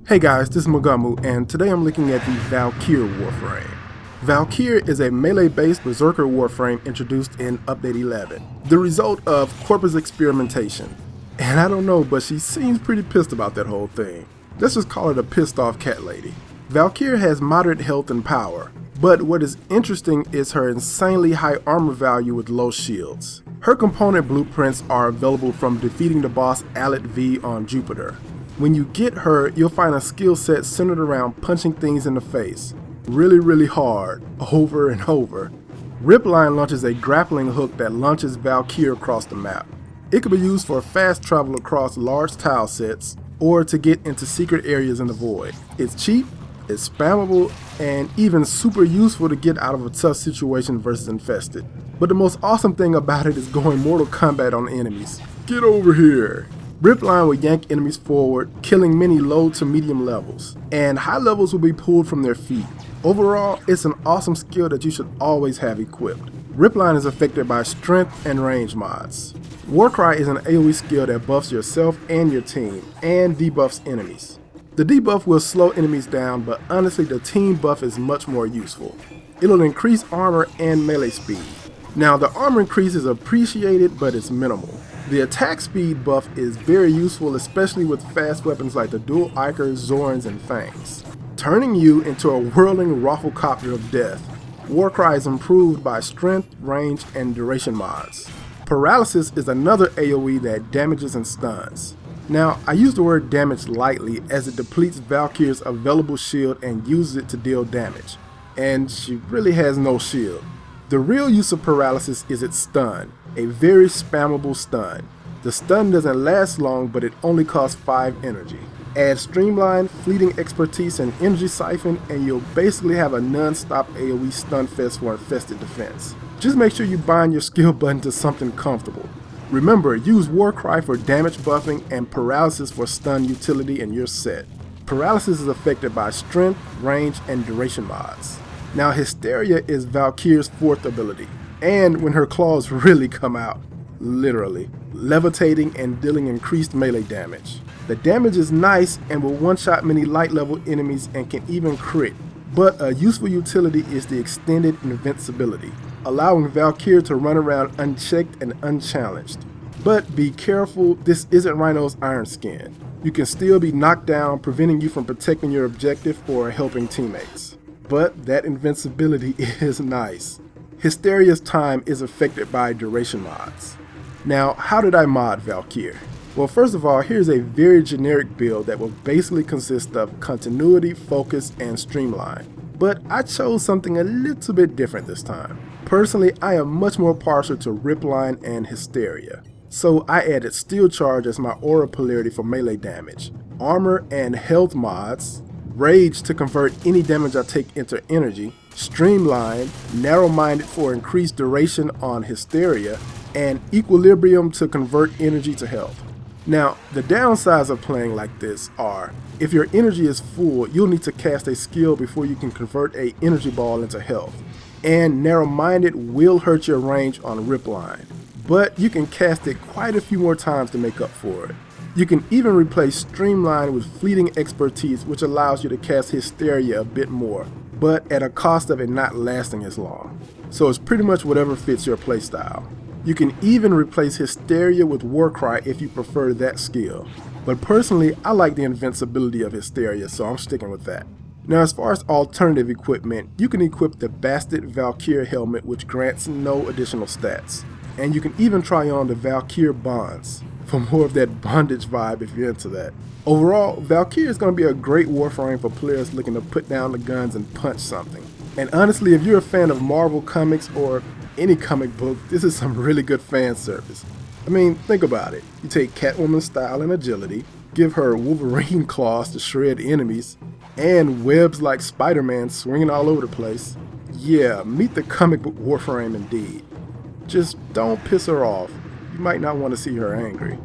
Hey guys, this is Mogamu, and today I'm looking at the Valkyr Warframe. Valkyr is a melee-based Berserker Warframe introduced in Update 11, the result of corpus experimentation. And I don't know, but she seems pretty pissed about that whole thing. Let's just call it a pissed off cat lady. Valkyr has moderate health and power, but what is interesting is her insanely high armor value with low shields. Her component blueprints are available from defeating the boss Alit V on Jupiter. When you get her, you'll find a skill set centered around punching things in the face, really hard, over and over. Ripline launches a grappling hook that launches Valkyr across the map. It can be used for fast travel across large tile sets, or to get into secret areas in the void. It's cheap, it's spammable, and even super useful to get out of a tough situation versus infested. But the most awesome thing about it is going Mortal Kombat on enemies. Get over here! Ripline will yank enemies forward, killing many low to medium levels, and high levels will be pulled from their feet. Overall, it's an awesome skill that you should always have equipped. Ripline is affected by strength and range mods. Warcry is an AoE skill that buffs yourself and your team, and debuffs enemies. The debuff will slow enemies down, but honestly the team buff is much more useful. It'll increase armor and melee speed. Now the armor increase is appreciated, but it's minimal. The attack speed buff is very useful, especially with fast weapons like the dual Ikers, Zorns, and Fangs, turning you into a whirling rafflecopter of death. Warcry is improved by strength, range, and duration mods. Paralysis is another AoE that damages and stuns. Now, I use the word damage lightly as it depletes Valkyr's available shield and uses it to deal damage, and she really has no shield. The real use of Paralysis is its stun, a very spammable stun. The stun doesn't last long, but it only costs 5 energy. Add Streamline, Fleeting Expertise, and Energy Siphon, and you'll basically have a non-stop AoE stun fest for infested defense. Just make sure you bind your skill button to something comfortable. Remember, use Warcry for damage buffing and Paralysis for stun utility and you're set. Paralysis is affected by strength, range, and duration mods. Now Hysteria is Valkyr's 4th ability, and when her claws really come out, literally, levitating and dealing increased melee damage. The damage is nice and will one-shot many light-level enemies and can even crit, but a useful utility is the extended invincibility, allowing Valkyr to run around unchecked and unchallenged. But be careful, this isn't Rhino's Iron Skin. You can still be knocked down, preventing you from protecting your objective or helping teammates. But that invincibility is nice. Hysteria's time is affected by duration mods. Now, how did I mod Valkyr? Well, first of all, here's a very generic build that will basically consist of continuity, focus, and streamline. But I chose something a little bit different this time. Personally, I am much more partial to Ripline and Hysteria. So I added Steel Charge as my aura polarity for melee damage, armor and health mods, Rage to convert any damage I take into energy, Streamline, Narrow-Minded for increased duration on Hysteria, and Equilibrium to convert energy to health. Now, the downsides of playing like this are, if your energy is full, you'll need to cast a skill before you can convert an energy ball into health. And Narrow-Minded will hurt your range on Ripline, but you can cast it quite a few more times to make up for it. You can even replace Streamline with Fleeting Expertise, which allows you to cast Hysteria a bit more, but at a cost of it not lasting as long. So it's pretty much whatever fits your playstyle. You can even replace Hysteria with Warcry if you prefer that skill. But personally, I like the invincibility of Hysteria, so I'm sticking with that. Now as far as alternative equipment, you can equip the Bastard Valkyr helmet, which grants no additional stats. And you can even try on the Valkyr bonds for more of that bondage vibe if you're into that. Overall, Valkyr is going to be a great warframe for players looking to put down the guns and punch something. And honestly, if you're a fan of Marvel comics or any comic book, this is some really good fan service. I mean, think about it. You take Catwoman's style and agility, give her Wolverine claws to shred enemies, and webs like Spider-Man swinging all over the place. Yeah, meet the comic book warframe indeed. Just don't piss her off. You might not want to see her angry.